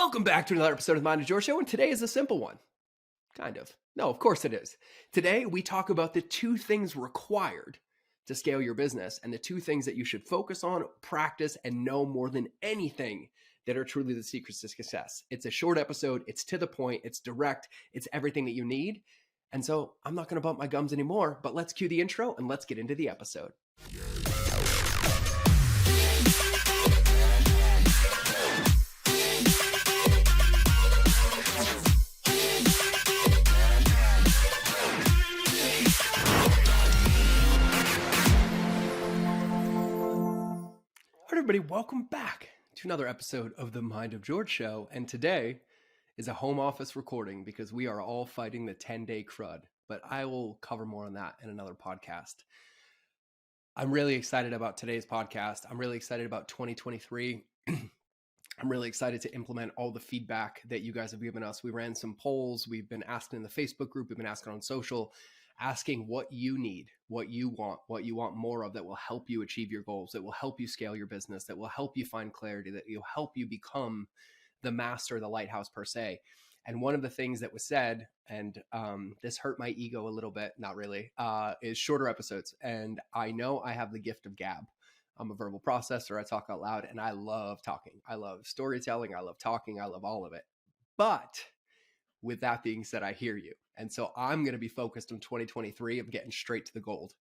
Welcome back to another episode of the Mind of George Show, and today is a simple one. Kind of. No, of course it is. Today, we talk about the two things required to scale your business and the two things that you should focus on, practice, and know more than anything that are truly the secrets to success. It's a short episode. It's to the point. It's direct. It's everything that you need. And so I'm not going to bump my gums anymore, but let's cue the intro and let's get into the episode. Everybody, welcome back to another episode of the Mind of George Show. And today is a home office recording because we are all fighting the 10-day crud, but I will cover more on that in another podcast. I'm really excited about today's podcast. I'm really excited about 2023. I'm really excited to implement all the feedback that you guys have given us. We ran some polls. We've been asking in the Facebook group. We've been asking on social, asking what you need, what you want more of that will help you achieve your goals, that will help you scale your business, that will help you find clarity, that will help you become the master, the lighthouse per se. And one of the things that was said, and this hurt my ego a little bit, not really, is shorter episodes. And I know I have the gift of gab. I'm a verbal processor. I talk out loud and I love talking. I love storytelling. I love talking. I love all of it. But with that being said, I hear you. And so I'm going to be focused on 2023 of getting straight to the gold.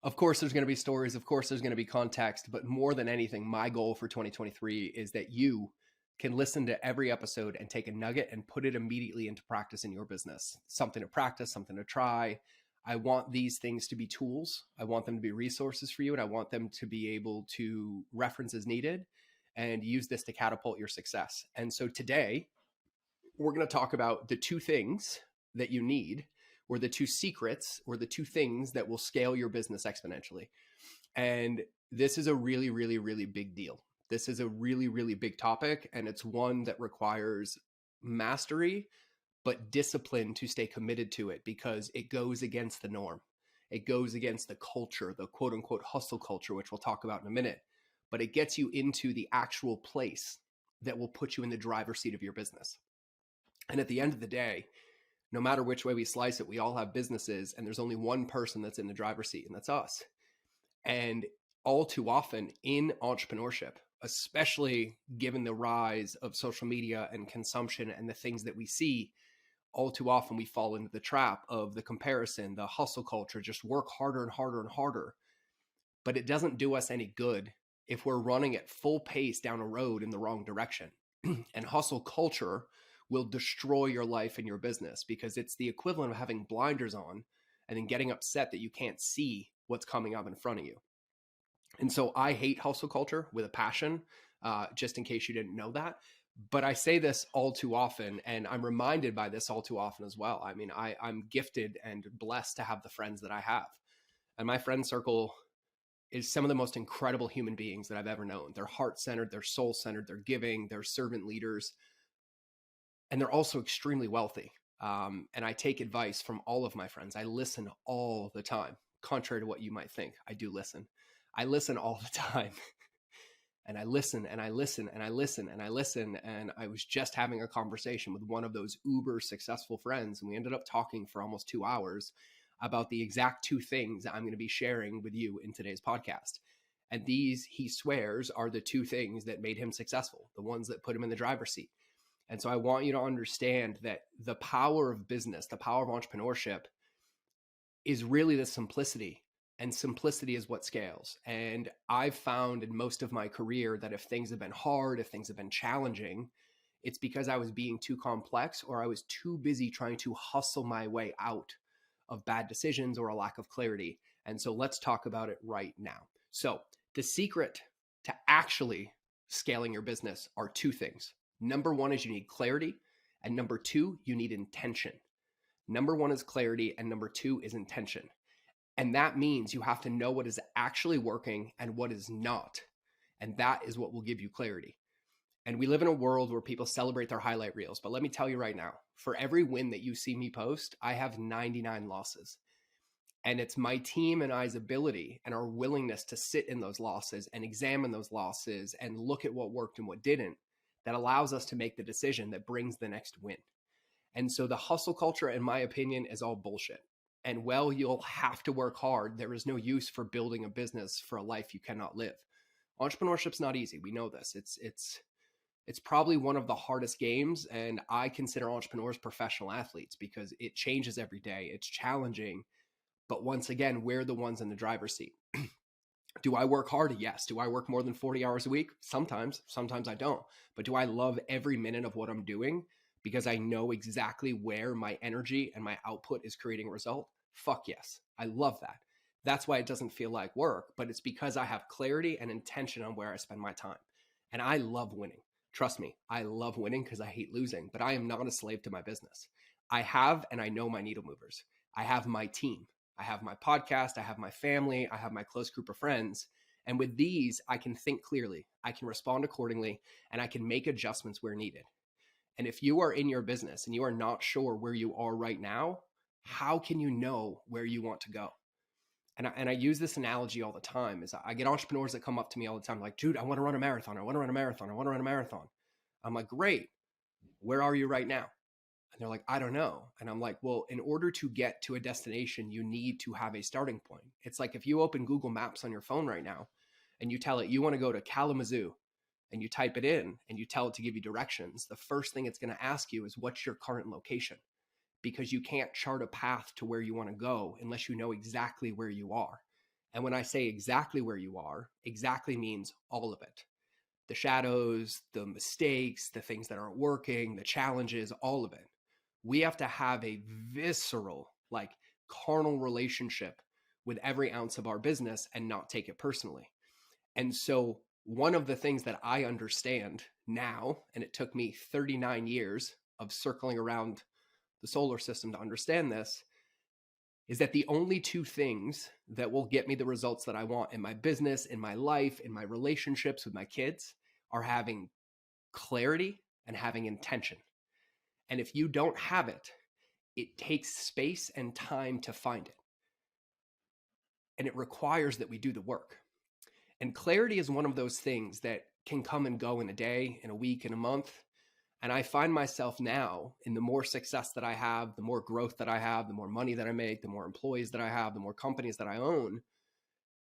Of course, there's going to be stories. Of course, there's going to be context. But more than anything, my goal for 2023 is that you can listen to every episode and take a nugget and put it immediately into practice in your business. Something to practice, something to try. I want these things to be tools. I want them to be resources for you. And I want them to be able to reference as needed and use this to catapult your success. And so today, we're going to talk about the two things that you need, or the two secrets, or the two things that will scale your business exponentially. And this is a really, really, really big deal. This is a really, really big topic, and it's one that requires mastery, but discipline to stay committed to it because it goes against the norm. It goes against the culture, the quote unquote hustle culture, which we'll talk about in a minute, but it gets you into the actual place that will put you in the driver's seat of your business. And at the end of the day, no matter which way we slice it, we all have businesses and there's only one person that's in the driver's seat, and that's us. And all too often in entrepreneurship, especially given the rise of social media and consumption and the things that we see, all too often we fall into the trap of the comparison, the hustle culture, just work harder and harder and harder. But it doesn't do us any good if we're running at full pace down a road in the wrong direction. And hustle culture will destroy your life and your business because it's the equivalent of having blinders on and then getting upset that you can't see what's coming up in front of you. And so I hate hustle culture with a passion, just in case you didn't know that. But I say this all too often, and I'm reminded by this all too often as well. I mean, I'm gifted and blessed to have the friends that I have. And my friend circle is some of the most incredible human beings that I've ever known. They're heart-centered, they're soul-centered, they're giving, they're servant leaders. And they're also extremely wealthy. And I take advice from all of my friends. I listen all the time, contrary to what you might think. I do listen. I listen all the time. And I listen and I listen and I listen and I listen. And I was just having a conversation with one of those uber successful friends. And we ended up talking for almost 2 hours about the exact two things I'm going to be sharing with you in today's podcast. And these, he swears, are the two things that made him successful, the ones that put him in the driver's seat. And so I want you to understand that the power of business, the power of entrepreneurship is really the simplicity, and simplicity is what scales. And I've found in most of my career that if things have been hard, if things have been challenging, it's because I was being too complex or I was too busy trying to hustle my way out of bad decisions or a lack of clarity. And so let's talk about it right now. So the secret to actually scaling your business are two things. Number one is you need clarity. And number two, you need intention. Number one is clarity. And number two is intention. And that means you have to know what is actually working and what is not. And that is what will give you clarity. And we live in a world where people celebrate their highlight reels. But let me tell you right now, for every win that you see me post, I have 99 losses. And it's my team and I's ability and our willingness to sit in those losses and examine those losses and look at what worked and what didn't that allows us to make the decision that brings the next win. And so the hustle culture, in my opinion, is all bullshit. And while you'll have to work hard, there is no use for building a business for a life you cannot live. Entrepreneurship's not easy. We know this. It's probably one of the hardest games, and I consider entrepreneurs professional athletes because it changes every day. It's challenging, but once again, we're the ones in the driver's seat. Do I work hard? Yes. Do I work more than 40 hours a week? Sometimes I don't. But do I love every minute of what I'm doing because I know exactly where my energy and my output is creating a result? Fuck yes. I love that. That's why it doesn't feel like work, but it's because I have clarity and intention on where I spend my time. And I love winning. Trust me, I love winning because I hate losing, but I am not a slave to my business. I have, and I know my needle movers. I have my team. I have my podcast, I have my family, I have my close group of friends. And with these, I can think clearly, I can respond accordingly, and I can make adjustments where needed. And if you are in your business and you are not sure where you are right now, how can you know where you want to go? And I use this analogy all the time is I get entrepreneurs that come up to me all the time like, dude, I want to run a marathon. I want to run a marathon. I want to run a marathon. I'm like, great. Where are you right now? And they're like, I don't know. And I'm like, well, in order to get to a destination, you need to have a starting point. It's like if you open Google Maps on your phone right now and you tell it you want to go to Kalamazoo and you type it in and you tell it to give you directions, the first thing it's going to ask you is what's your current location? Because you can't chart a path to where you want to go unless you know exactly where you are. And when I say exactly where you are, exactly means all of it. The shadows, the mistakes, the things that aren't working, the challenges, all of it. We have to have a visceral, like carnal relationship with every ounce of our business and not take it personally. And so one of the things that I understand now, and it took me 39 years of circling around the solar system to understand this, is that the only two things that will get me the results that I want in my business, in my life, in my relationships with my kids are having clarity and having intention. And if you don't have it, it takes space and time to find it. And it requires that we do the work. And clarity is one of those things that can come and go in a day, in a week, in a month. And I find myself now in the more success that I have, the more growth that I have, the more money that I make, the more employees that I have, the more companies that I own,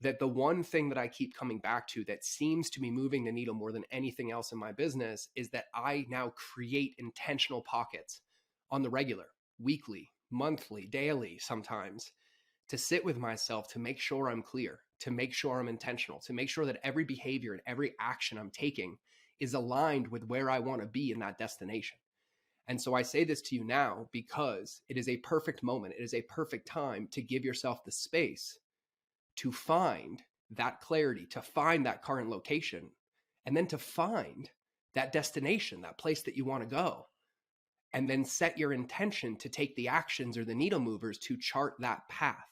that the one thing that I keep coming back to that seems to be moving the needle more than anything else in my business is that I now create intentional pockets on the regular, weekly, monthly, daily, sometimes, to sit with myself to make sure I'm clear, to make sure I'm intentional, to make sure that every behavior and every action I'm taking is aligned with where I want to be in that destination. And so I say this to you now because it is a perfect moment. It is a perfect time to give yourself the space to find that clarity, to find that current location, and then to find that destination, that place that you want to go, and then set your intention to take the actions or the needle movers to chart that path.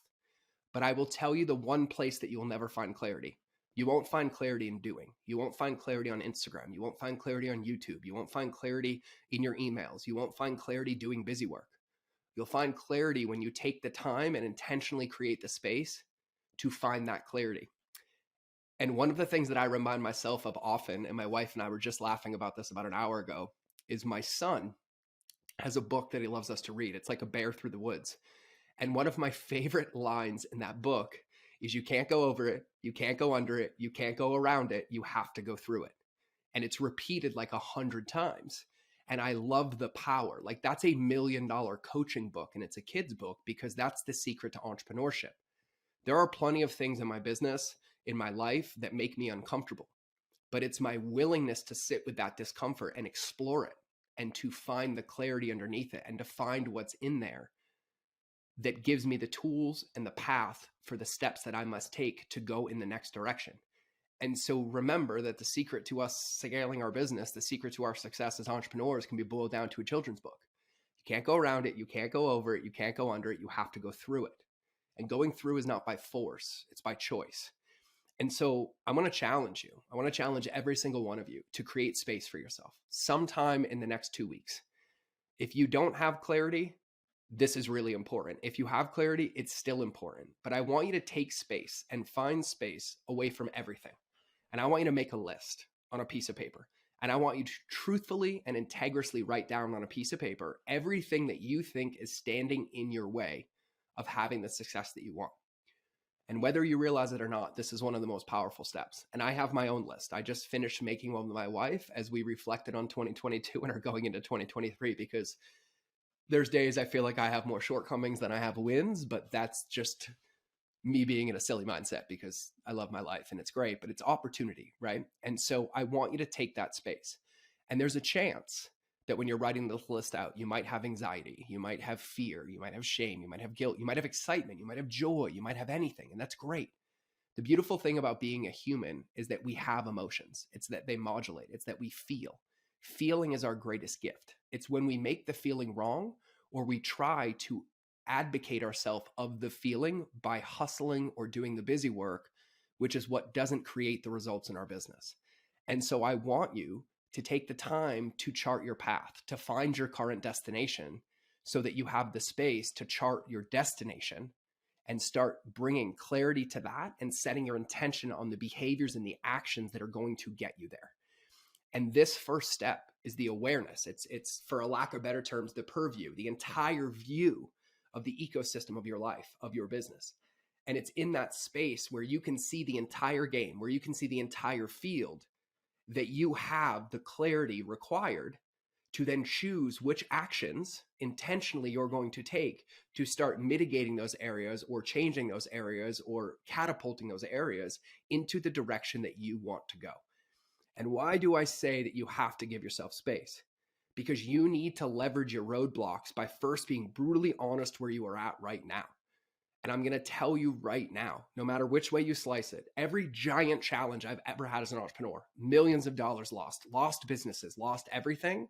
But I will tell you the one place that you will never find clarity. You won't find clarity in doing. You won't find clarity on Instagram. You won't find clarity on YouTube. You won't find clarity in your emails. You won't find clarity doing busy work. You'll find clarity when you take the time and intentionally create the space to find that clarity. And one of the things that I remind myself of often, and my wife and I were just laughing about this about an hour ago, is my son has a book that he loves us to read. It's like A Bear Through the Woods. And one of my favorite lines in that book is you can't go over it, you can't go under it, you can't go around it, you have to go through it. And it's repeated like 100 times. And I love the power. Like that's $1 million coaching book and it's a kid's book because that's the secret to entrepreneurship. There are plenty of things in my business, in my life that make me uncomfortable, but it's my willingness to sit with that discomfort and explore it and to find the clarity underneath it and to find what's in there that gives me the tools and the path for the steps that I must take to go in the next direction. And so remember that the secret to us scaling our business, the secret to our success as entrepreneurs can be boiled down to a children's book. You can't go around it. You can't go over it. You can't go under it. You have to go through it. And going through is not by force. It's by choice. And so I want to challenge you. I want to challenge every single one of you to create space for yourself sometime in the next 2 weeks. If you don't have clarity, this is really important. If you have clarity, it's still important. But I want you to take space and find space away from everything. And I want you to make a list on a piece of paper. And I want you to truthfully and integriously write down on a piece of paper everything that you think is standing in your way of having the success that you want. And whether you realize it or not, this is one of the most powerful steps. And I have my own list. I just finished making one with my wife as we reflected on 2022 and are going into 2023, because there's days I feel like I have more shortcomings than I have wins, but that's just me being in a silly mindset because I love my life and it's great, but it's opportunity, right? And so I want you to take that space. And there's a chance that when you're writing this list out, you might have anxiety, you might have fear, you might have shame, you might have guilt, you might have excitement, you might have joy, you might have anything, and that's great. The beautiful thing about being a human is that we have emotions. It's that they modulate, it's that we feel. Feeling is our greatest gift. It's when we make the feeling wrong or we try to advocate ourselves of the feeling by hustling or doing the busy work, which is what doesn't create the results in our business. And so I want you to take the time to chart your path, to find your current destination so that you have the space to chart your destination and start bringing clarity to that and setting your intention on the behaviors and the actions that are going to get you there. And this first step is the awareness. It's for a lack of better terms, the purview, the entire view of the ecosystem of your life, of your business. And it's in that space where you can see the entire game, where you can see the entire field, that you have the clarity required to then choose which actions intentionally you're going to take to start mitigating those areas or changing those areas or catapulting those areas into the direction that you want to go. And why do I say that you have to give yourself space? Because you need to leverage your roadblocks by first being brutally honest where you are at right now. And I'm going to tell you right now, no matter which way you slice it, every giant challenge I've ever had as an entrepreneur, millions of dollars lost businesses, lost everything.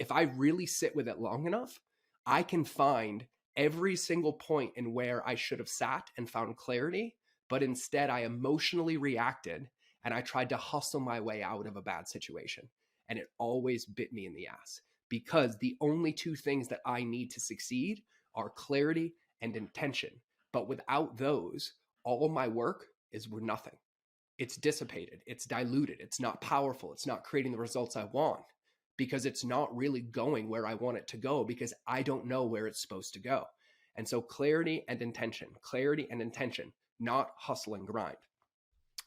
If I really sit with it long enough, I can find every single point in where I should have sat and found clarity, but instead I emotionally reacted and I tried to hustle my way out of a bad situation. And it always bit me in the ass, because the only two things that I need to succeed are clarity and intention. But without those, all of my work is worth nothing. It's dissipated, it's diluted, it's not powerful, it's not creating the results I want, because it's not really going where I want it to go, because I don't know where it's supposed to go. And so clarity and intention, not hustle and grind.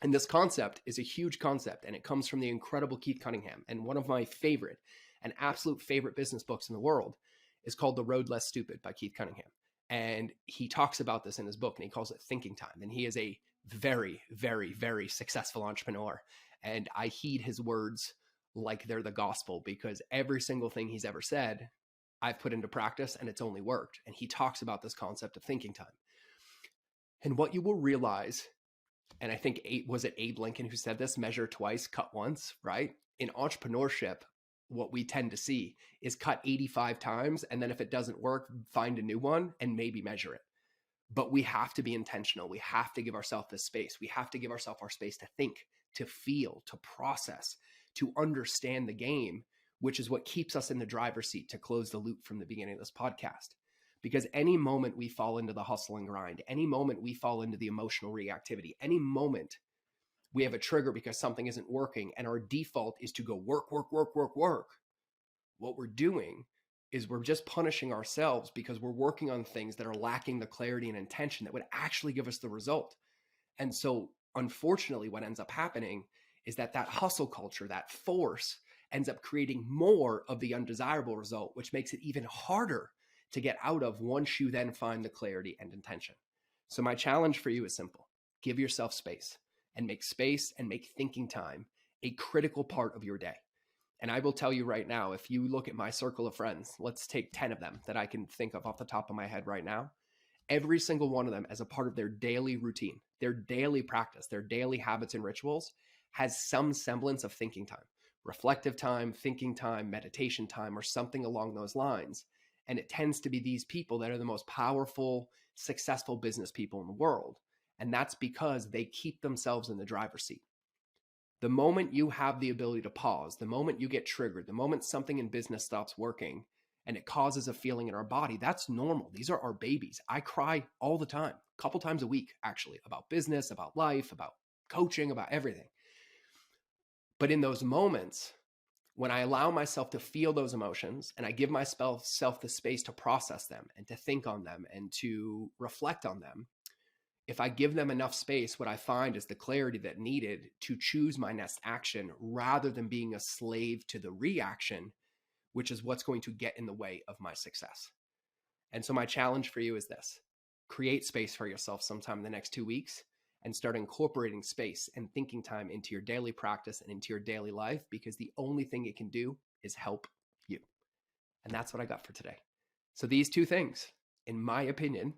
And this concept is a huge concept, and it comes from the incredible Keith Cunningham. And one of my favorite and absolute favorite business books in the world is called The Road Less Stupid by Keith Cunningham. And he talks about this in his book, and he calls it thinking time. And he is a very, very, very successful entrepreneur. And I heed his words like they're the gospel, because every single thing he's ever said, I've put into practice and it's only worked. And he talks about this concept of thinking time. And what you will realize, and I think was it Abe Lincoln who said this, measure twice, cut once, right? In entrepreneurship, what we tend to see is cut 85 times. And then if it doesn't work, find a new one and maybe measure it. But we have to be intentional. We have to give ourselves this space. We have to give ourselves our space to think, to feel, to process, to understand the game, which is what keeps us in the driver's seat, to close the loop from the beginning of this podcast. Because any moment we fall into the hustle and grind, any moment we fall into the emotional reactivity, any moment we have a trigger because something isn't working and our default is to go work, what we're doing is we're just punishing ourselves because we're working on things that are lacking the clarity and intention that would actually give us the result. And so unfortunately, what ends up happening is that hustle culture, that force, ends up creating more of the undesirable result, which makes it even harder to get out of once you then find the clarity and intention. So my challenge for you is simple. Give yourself space and make thinking time a critical part of your day. And I will tell you right now, if you look at my circle of friends, let's take 10 of them that I can think of off the top of my head right now. Every single one of them, as a part of their daily routine, their daily practice, their daily habits and rituals, has some semblance of thinking time, reflective time, thinking time, meditation time, or something along those lines. And it tends to be these people that are the most powerful, successful business people in the world. And that's because they keep themselves in the driver's seat. The moment you have the ability to pause, the moment you get triggered, the moment something in business stops working and it causes a feeling in our body, that's normal. These are our babies. I cry all the time, a couple times a week, actually, about business, about life, about coaching, about everything. But in those moments, When I allow myself to feel those emotions and I give myself the space to process them and to think on them and to reflect on them, if I give them enough space, what I find is the clarity that needed to choose my next action rather than being a slave to the reaction, which is what's going to get in the way of my success. And so my challenge for you is this: create space for yourself sometime in the next 2 weeks and start incorporating space and thinking time into your daily practice and into your daily life, because the only thing it can do is help you. And that's what I got for today. So these two things, in my opinion,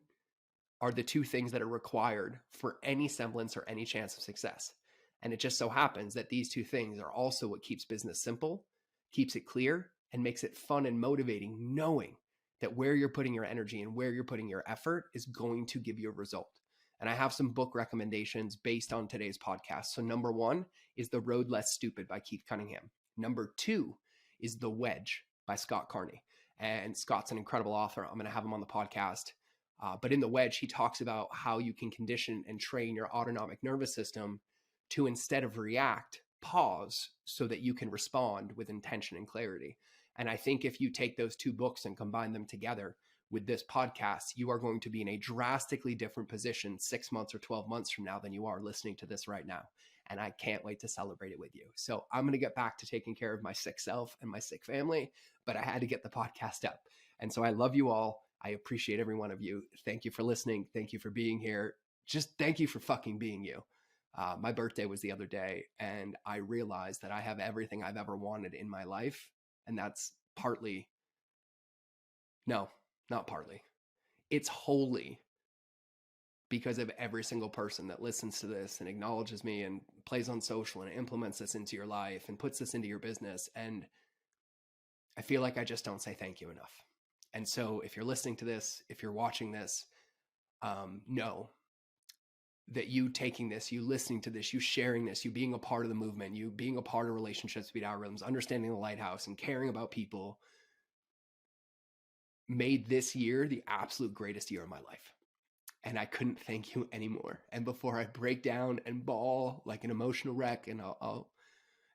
are the two things that are required for any semblance or any chance of success. And it just so happens that these two things are also what keeps business simple, keeps it clear, and makes it fun and motivating, knowing that where you're putting your energy and where you're putting your effort is going to give you a result. And I have some book recommendations based on today's podcast. So number 1 is The Road Less Stupid by Keith Cunningham. Number 2 is The Wedge by Scott Carney. And Scott's an incredible author. I'm going to have him on the podcast. But in The Wedge, he talks about how you can condition and train your autonomic nervous system to, instead of react, pause so that you can respond with intention and clarity. And I think if you take those two books and combine them together with this podcast, you are going to be in a drastically different position 6 months or 12 months from now than you are listening to this right now. And I can't wait to celebrate it with you. So I'm going to get back to taking care of my sick self and my sick family, but I had to get the podcast up. And so I love you all. I appreciate every one of you. Thank you for listening. Thank you for being here. Just thank you for fucking being you. My birthday was the other day, and I realized that I have everything I've ever wanted in my life. And that's partly, no, not partly. It's wholly because of every single person that listens to this and acknowledges me and plays on social and implements this into your life and puts this into your business. And I feel like I just don't say thank you enough. And so if you're listening to this, if you're watching this, know that you taking this, you listening to this, you sharing this, you being a part of the movement, you being a part of relationships, speed algorithms, understanding the lighthouse and caring about people made this year the absolute greatest year of my life. And I couldn't thank you anymore. And before I break down and bawl like an emotional wreck, and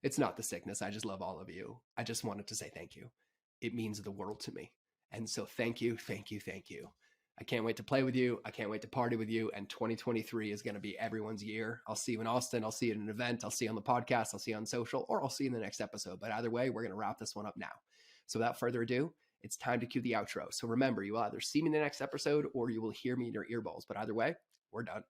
it's not the sickness, I just love all of you. I just wanted to say thank you. It means the world to me. And so thank you, thank you, thank you. I can't wait to play with you. I can't wait to party with you. And 2023 is going to be everyone's year. I'll see you in Austin. I'll see you at an event. I'll see you on the podcast. I'll see you on social, or I'll see you in the next episode. But either way, we're going to wrap this one up now. So without further ado, it's time to cue the outro. So remember, you will either see me in the next episode or you will hear me in your earballs. But either way, we're done.